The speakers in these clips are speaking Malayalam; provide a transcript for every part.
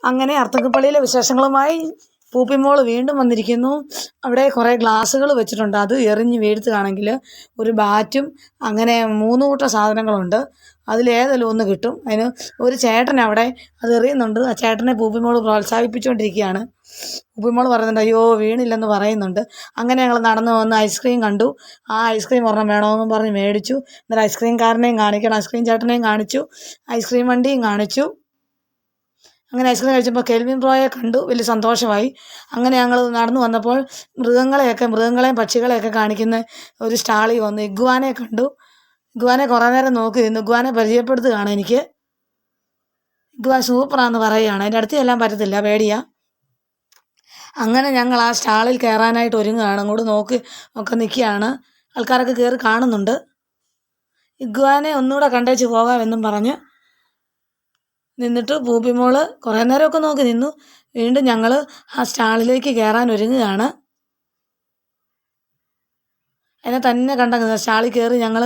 അങ്ങനെ അർത്തുങ്കപ്പള്ളിയിലെ വിശേഷങ്ങളുമായി പൂപ്പിമോൾ വീണ്ടും വന്നിരിക്കുന്നു. അവിടെ കുറേ ഗ്ലാസ്സുകൾ വെച്ചിട്ടുണ്ട്. അത് എറിഞ്ഞ് വീഴ്ത്തുകയാണെങ്കിൽ ഒരു ബാറ്റും അങ്ങനെ 3 കൂട്ടം സാധനങ്ങളുണ്ട്. അതിലേതെങ്കിലും ഒന്ന് കിട്ടും. അതിന് ഒരു ചേട്ടൻ അവിടെ അത് എറിയുന്നുണ്ട്. ആ ചേട്ടനെ പൂപ്പിമോൾ പ്രോത്സാഹിപ്പിച്ചുകൊണ്ടിരിക്കുകയാണ്. പൂപ്പിമോൾ പറയുന്നുണ്ട് അയ്യോ വീണില്ലെന്ന് പറയുന്നുണ്ട്. അങ്ങനെ ഞങ്ങൾ നടന്നു വന്ന് ഐസ്ക്രീം കണ്ടു. ആ ഐസ്ക്രീം ഒരെണ്ണം വേണമെന്നും പറഞ്ഞ് മേടിച്ചു. എന്നിട്ട് ഐസ്ക്രീംകാരനെയും കാണിക്കണം, ഐസ്ക്രീം ചേട്ടനെയും കാണിച്ചു, ഐസ്ക്രീം വണ്ടിയും കാണിച്ചു. അങ്ങനെ ഐസ്ക്രീം കഴിച്ചപ്പോൾ കെൽവിൻ ബ്രോയെ കണ്ടു, വലിയ സന്തോഷമായി. അങ്ങനെ ഞങ്ങൾ നടന്നു വന്നപ്പോൾ മൃഗങ്ങളെയും പക്ഷികളെയൊക്കെ കാണിക്കുന്ന ഒരു സ്റ്റാളിൽ വന്നു. ഇഗ്വാനെ കണ്ടു. ഇഗ്വാനെ കുറേ നേരം നോക്കി നിന്നു. ഇഗ്വാനെ പരിചയപ്പെടുത്തുകയാണ് എനിക്ക്. ഇഗ്വാൻ സൂപ്പറാന്ന് പറയുകയാണ്. അതിൻ്റെ അടുത്ത് ചെല്ലാൻ പറ്റത്തില്ല, പേടിയാ. അങ്ങനെ ഞങ്ങൾ ആ സ്റ്റാളിൽ കയറാനായിട്ട് ഒരുങ്ങുകയാണ്. അങ്ങോട്ട് നോക്കി ഒക്കെ നിൽക്കുകയാണ്. ആൾക്കാരൊക്കെ കയറി കാണുന്നുണ്ട്. ഇഗ്വാനെ ഒന്നുകൂടെ കണ്ടേച്ച് പോകാമെന്നും പറഞ്ഞ് നിന്നിട്ട് പൂപ്പിമോൾ കുറേ നേരമൊക്കെ നോക്കി നിന്നു. വീണ്ടും ഞങ്ങൾ ആ സ്റ്റാളിലേക്ക് കയറാൻ ഒരുങ്ങുകയാണ്. അതിനെ തന്നെ കണ്ട സ്റ്റാളിൽ കയറി ഞങ്ങൾ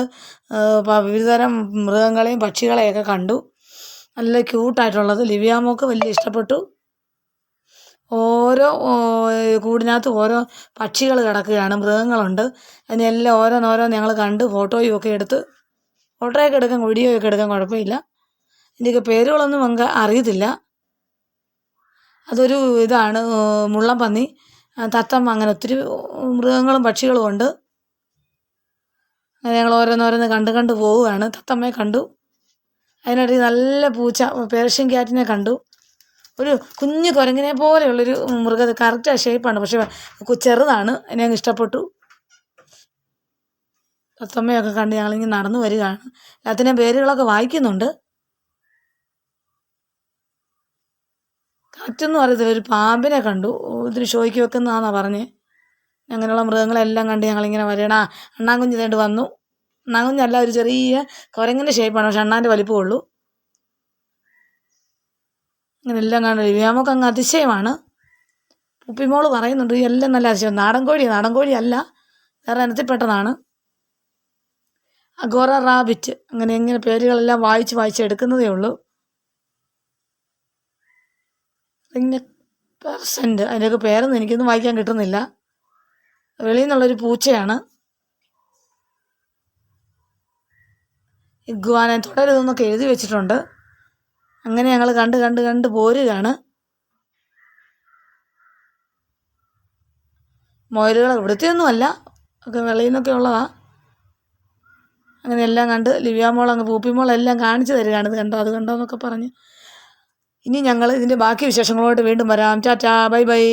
വിവിധതരം മൃഗങ്ങളെയും പക്ഷികളെയൊക്കെ കണ്ടു. നല്ല ക്യൂട്ടായിട്ടുള്ളത്. ലിവിയാമോക്ക് വലിയ ഇഷ്ടപ്പെട്ടു. ഓരോ കൂടിനകത്ത് ഓരോ പക്ഷികൾ കിടക്കുകയാണ്, മൃഗങ്ങളുണ്ട്. അതിനെല്ലാം ഓരോന്നോരോന്ന് ഞങ്ങൾ കണ്ട് ഫോട്ടോയും ഒക്കെ എടുത്ത്, ഫോട്ടോയൊക്കെ എടുക്കാൻ, വീഡിയോ ഒക്കെ എടുക്കാൻ കുഴപ്പമില്ല. ഇതിൻ്റെയൊക്കെ പേരുകളൊന്നും നമുക്ക് അറിയത്തില്ല. അതൊരു ഇതാണ് മുള്ളൻപന്നി, തത്തമ്മ, അങ്ങനെ ഒത്തിരി മൃഗങ്ങളും പക്ഷികളും ഉണ്ട്. അങ്ങനെ ഞങ്ങൾ ഓരോന്നോരോന്ന് കണ്ട് പോവുകയാണ്. തത്തമ്മയെ കണ്ടു. അതിനിടയിൽ നല്ല പൂച്ച, പേർഷ്യൻ ക്യാറ്റിനെ കണ്ടു. ഒരു കുഞ്ഞു കുരങ്ങിനെ പോലെയുള്ളൊരു മൃഗം, കറക്റ്റ് ഷേപ്പാണ്, പക്ഷേ ചെറുതാണ്. അതിനെ അങ്ങ് ഇഷ്ടപ്പെട്ടു. തത്തമ്മയൊക്കെ കണ്ട് ഞങ്ങളിങ്ങനെ നടന്നു വരികയാണ്. എല്ലാത്തിൻ്റെയും പേരുകളൊക്കെ വായിക്കുന്നുണ്ട്. കറക്റ്റൊന്നും അറിയത്തില്ല. ഒരു പാമ്പിനെ കണ്ടു. ഇതിന് ഷോയ്ക്ക് വെക്കുന്നതാണെന്നാണ് പറഞ്ഞത്. അങ്ങനെയുള്ള മൃഗങ്ങളെല്ലാം കണ്ട് ഞങ്ങളിങ്ങനെ വരണം. അണ്ണാൻകുഞ്ഞ് ഇതേണ്ട് വന്നു. അണ്ണാൻകുഞ്ഞല്ല, ഒരു ചെറിയ കുരങ്ങിൻ്റെ ഷേപ്പാണ്, പക്ഷെ അണ്ണാൻ്റെ വലിപ്പമുള്ളൂ. അങ്ങനെ എല്ലാം കണ്ട് ലിവിയാമോക്ക് അങ്ങ് അതിശയമാണ്. പൂപ്പിമോൾ പറയുന്നുണ്ട് എല്ലാം നല്ല അതിശയം. നാടൻ കോഴി അല്ല, വേറെ ഇനത്തിൽപ്പെട്ടതാണ്. അഗോറ റാബിറ്റ്, അങ്ങനെ പേരുകളെല്ലാം വായിച്ച് എടുക്കുന്നതേ ഉള്ളൂ. പിന്നെ പെർസെൻ്റ്, അതിൻ്റെയൊക്കെ പേരൊന്നും എനിക്കൊന്നും വായിക്കാൻ കിട്ടുന്നില്ല. വെളിയിൽ നിന്നുള്ളൊരു പൂച്ചയാണ്. ഇഗ്വാനെ തുടരുതെന്നൊക്കെ എഴുതി വെച്ചിട്ടുണ്ട്. അങ്ങനെ ഞങ്ങൾ കണ്ട് പോരുകയാണ്. മൊയലുകൾ ഇവിടുത്തെയൊന്നുമല്ല, ഒക്കെ വെളിയിൽ നിന്നൊക്കെ ഉള്ളതാണ്. അങ്ങനെ എല്ലാം കണ്ട് ലിവിയാമോൾ അങ്ങ് പൂപ്പിമോളെല്ലാം കാണിച്ചു തരികയാണ്. അത് കണ്ടോ എന്നൊക്കെ പറഞ്ഞ്. ഇനി ഞങ്ങൾ ഇതിൻ്റെ ബാക്കി വിശേഷങ്ങളോട്ട് വീണ്ടും വരാം. Tata, bye bye.